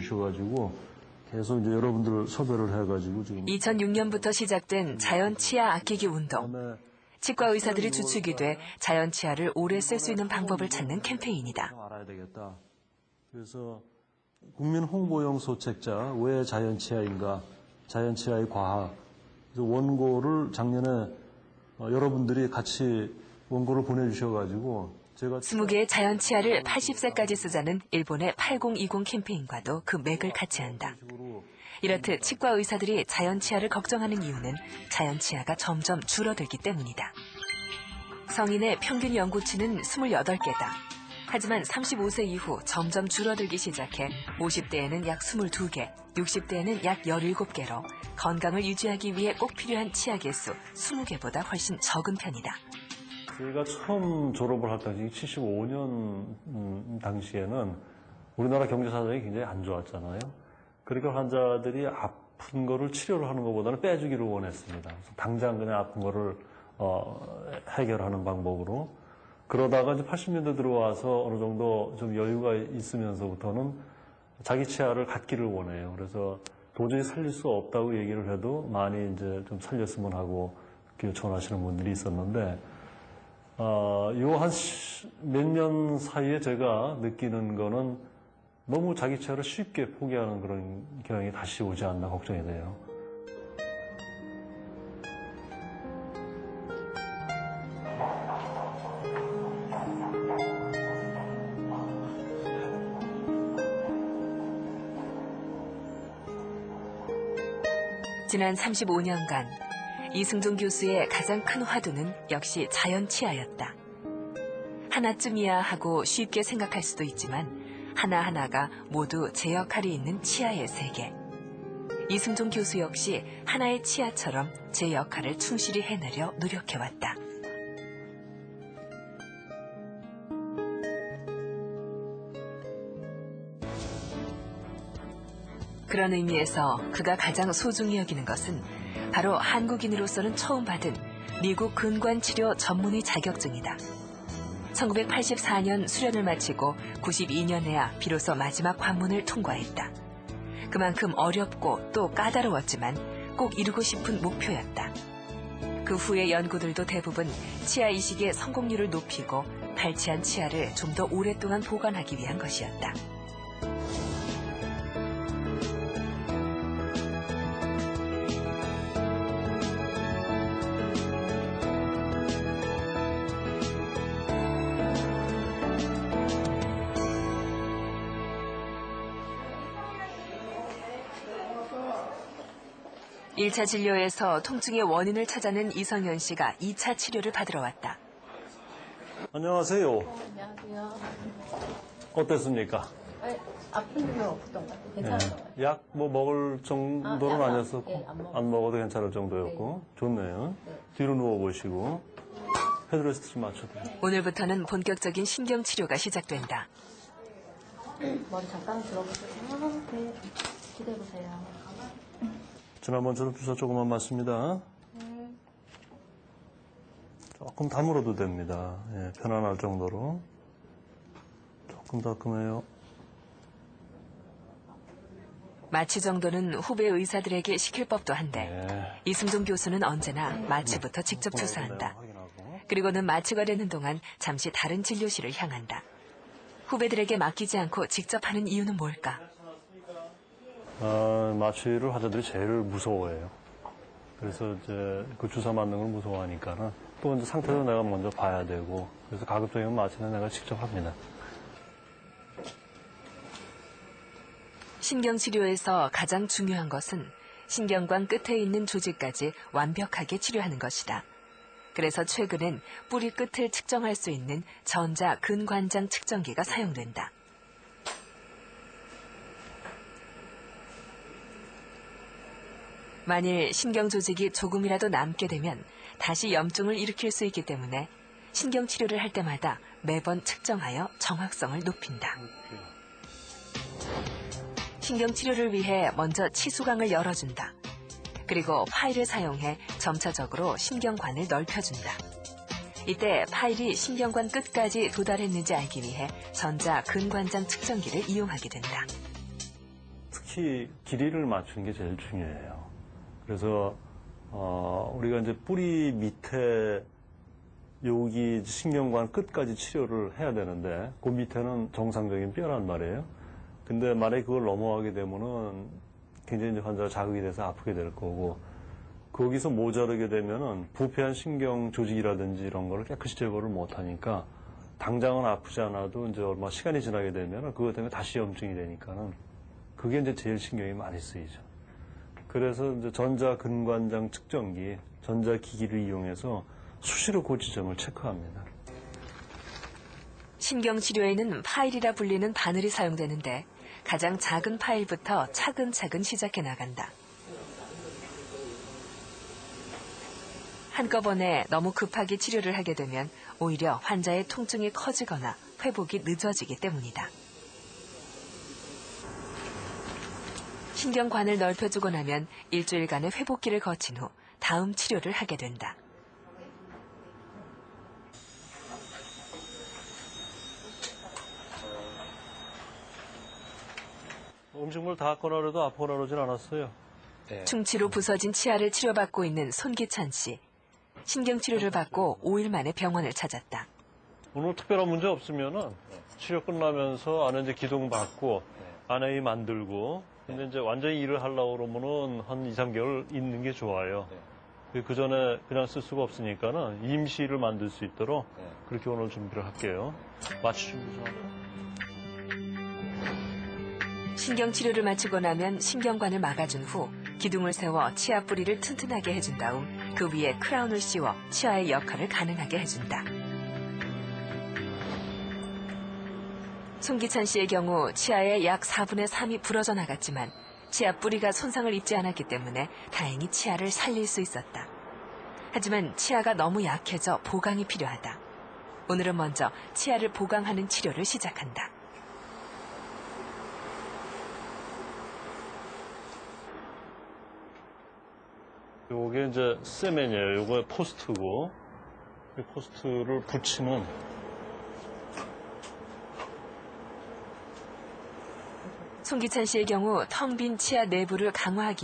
주셔가지고 계속 이제 여러분들을 섭외를 해가지고 지금 2006년부터 시작된 자연 치아 아끼기 운동. 치과 의사들이 주축이 돼 자연 치아를 오래 쓸 수 있는 방법을 찾는 캠페인이다. 알아야 되겠다. 그래서 국민 홍보용 소책자 왜 자연 치아인가, 자연 치아의 과학. 그래서 원고를 작년에 여러분들이 같이 원고를 보내주셔가지고 제가 20개의 자연 치아를 80세까지 쓰자는 일본의 8020 캠페인과도 그 맥을 같이 한다. 이렇듯 치과 의사들이 자연 치아를 걱정하는 이유는 자연 치아가 점점 줄어들기 때문이다. 성인의 평균 연구치는 28개다. 하지만 35세 이후 점점 줄어들기 시작해 50대에는 약 22개, 60대에는 약 17개로 건강을 유지하기 위해 꼭 필요한 치아 개수 20개보다 훨씬 적은 편이다. 저희가 처음 졸업을 할 당시 75년 당시에는 우리나라 경제 사정이 굉장히 안 좋았잖아요. 그러니까 환자들이 아픈 거를 치료를 하는 것보다는 빼주기를 원했습니다. 당장 그냥 아픈 거를 해결하는 방법으로. 그러다가 이제 80년대 들어와서 어느 정도 좀 여유가 있으면서부터는 자기 치아를 갖기를 원해요. 그래서 도저히 살릴 수 없다고 얘기를 해도 많이 이제 좀 살렸으면 하고 요청하시는 분들이 있었는데, 요 한 몇 년 사이에 제가 느끼는 거는 너무 자기 치아를 쉽게 포기하는 그런 경향이 다시 오지 않나 걱정이 돼요. 지난 35년간 이승종 교수의 가장 큰 화두는 역시 자연 치아였다. 하나쯤이야 하고 쉽게 생각할 수도 있지만 하나하나가 모두 제 역할이 있는 치아의 세계. 이승종 교수 역시 하나의 치아처럼 제 역할을 충실히 해내려 노력해왔다. 그런 의미에서 그가 가장 소중히 여기는 것은 바로 한국인으로서는 처음 받은 미국 근관치료 전문의 자격증이다. 1984년 수련을 마치고 92년에야 비로소 마지막 관문을 통과했다. 그만큼 어렵고 또 까다로웠지만 꼭 이루고 싶은 목표였다. 그 후의 연구들도 대부분 치아 이식의 성공률을 높이고 발치한 치아를 좀 더 오랫동안 보관하기 위한 것이었다. 일 차 진료에서 통증의 원인을 찾아낸 이성현 씨가 2차 치료를 받으러 왔다. 안녕하세요. 안녕하세요. 어땠습니까? 아픈 건 없었던 것 같아요. 괜찮았던 것 약 뭐 먹을 정도는 아니었었고 예, 안 먹어도 괜찮을 정도였고 좋네요. 뒤로 누워보시고 헤드레스트 좀 맞춰드려요. 오늘부터는 본격적인 신경치료가 시작된다. 머리 잠깐 들어보세요. 네. 기대해보세요. 지난번처럼 주사 조금만 맞습니다. 조금 다물어도 됩니다. 예, 편안할 정도로. 조금 따끔해요. 마취 정도는 후배 의사들에게 시킬 법도 한데 예. 이승종 교수는 언제나 마취부터 직접 주사한다. 그리고는 마취가 되는 동안 잠시 다른 진료실을 향한다. 후배들에게 맡기지 않고 직접 하는 이유는 뭘까? 마취를 환자들이 제일 무서워해요. 그래서 이제 그 주사 맞는 걸 무서워하니까는 또 이제 상태도 내가 먼저 봐야 되고 그래서 가급적이면 마취는 내가 직접 합니다. 신경치료에서 가장 중요한 것은 신경관 끝에 있는 조직까지 완벽하게 치료하는 것이다. 그래서 최근엔 뿌리 끝을 측정할 수 있는 전자 근관장 측정기가 사용된다. 만일 신경 조직이 조금이라도 남게 되면 다시 염증을 일으킬 수 있기 때문에 신경치료를 할 때마다 매번 측정하여 정확성을 높인다. 신경치료를 위해 먼저 치수강을 열어준다. 그리고 파일을 사용해 점차적으로 신경관을 넓혀준다. 이때 파일이 신경관 끝까지 도달했는지 알기 위해 전자 근관장 측정기를 이용하게 된다. 특히 길이를 맞추는 게 제일 중요해요. 그래서 우리가 이제 뿌리 밑에 여기 신경관 끝까지 치료를 해야 되는데 그 밑에는 정상적인 뼈란 말이에요. 근데 만약에 그걸 넘어가게 되면은 굉장히 이제 환자가 자극이 돼서 아프게 될 거고 거기서 모자르게 되면은 부패한 신경 조직이라든지 이런 거를 깨끗이 제거를 못 하니까 당장은 아프지 않아도 이제 얼마 시간이 지나게 되면은 그것 때문에 다시 염증이 되니까는 그게 이제 제일 신경이 많이 쓰이죠. 그래서 이제 전자근관장 측정기, 전자기기를 이용해서 수시로 그 지점을 체크합니다. 신경치료에는 파일이라 불리는 바늘이 사용되는데 가장 작은 파일부터 차근차근 시작해 나간다. 한꺼번에 너무 급하게 치료를 하게 되면 오히려 환자의 통증이 커지거나 회복이 늦어지기 때문이다. 신경관을 넓혀주고 나면 일주일간의 회복기를 거친 후 다음 치료를 하게 된다. 음식물 다 꺼내려도 아프거나 그러진 않았어요. 충치로 부서진 치아를 치료받고 있는 손기찬 씨. 신경치료를 받고 5일 만에 병원을 찾았다. 오늘 특별한 문제 없으면은 치료 끝나면서 안에 이제 기둥 받고 안에 만들고 근데 이제 완전히 일을 하려고 그러면은 한 2, 3개월 있는 게 좋아요. 그 전에 그냥 쓸 수가 없으니까는 임시를 만들 수 있도록 그렇게 오늘 준비를 할게요. 마취 준비 좀 할까요? 신경치료를 마치고 나면 신경관을 막아준 후 기둥을 세워 치아 뿌리를 튼튼하게 해준 다음 그 위에 크라운을 씌워 치아의 역할을 가능하게 해준다. 손기찬 씨의 경우 치아의 약 4분의 3이 부러져 나갔지만 치아 뿌리가 손상을 입지 않았기 때문에 다행히 치아를 살릴 수 있었다. 하지만 치아가 너무 약해져 보강이 필요하다. 오늘은 먼저 치아를 보강하는 치료를 시작한다. 요게 이제 세면이에요. 요거 포스트고 이 포스트를 붙이는 손기찬 씨의 경우 텅 빈 치아 내부를 강화하기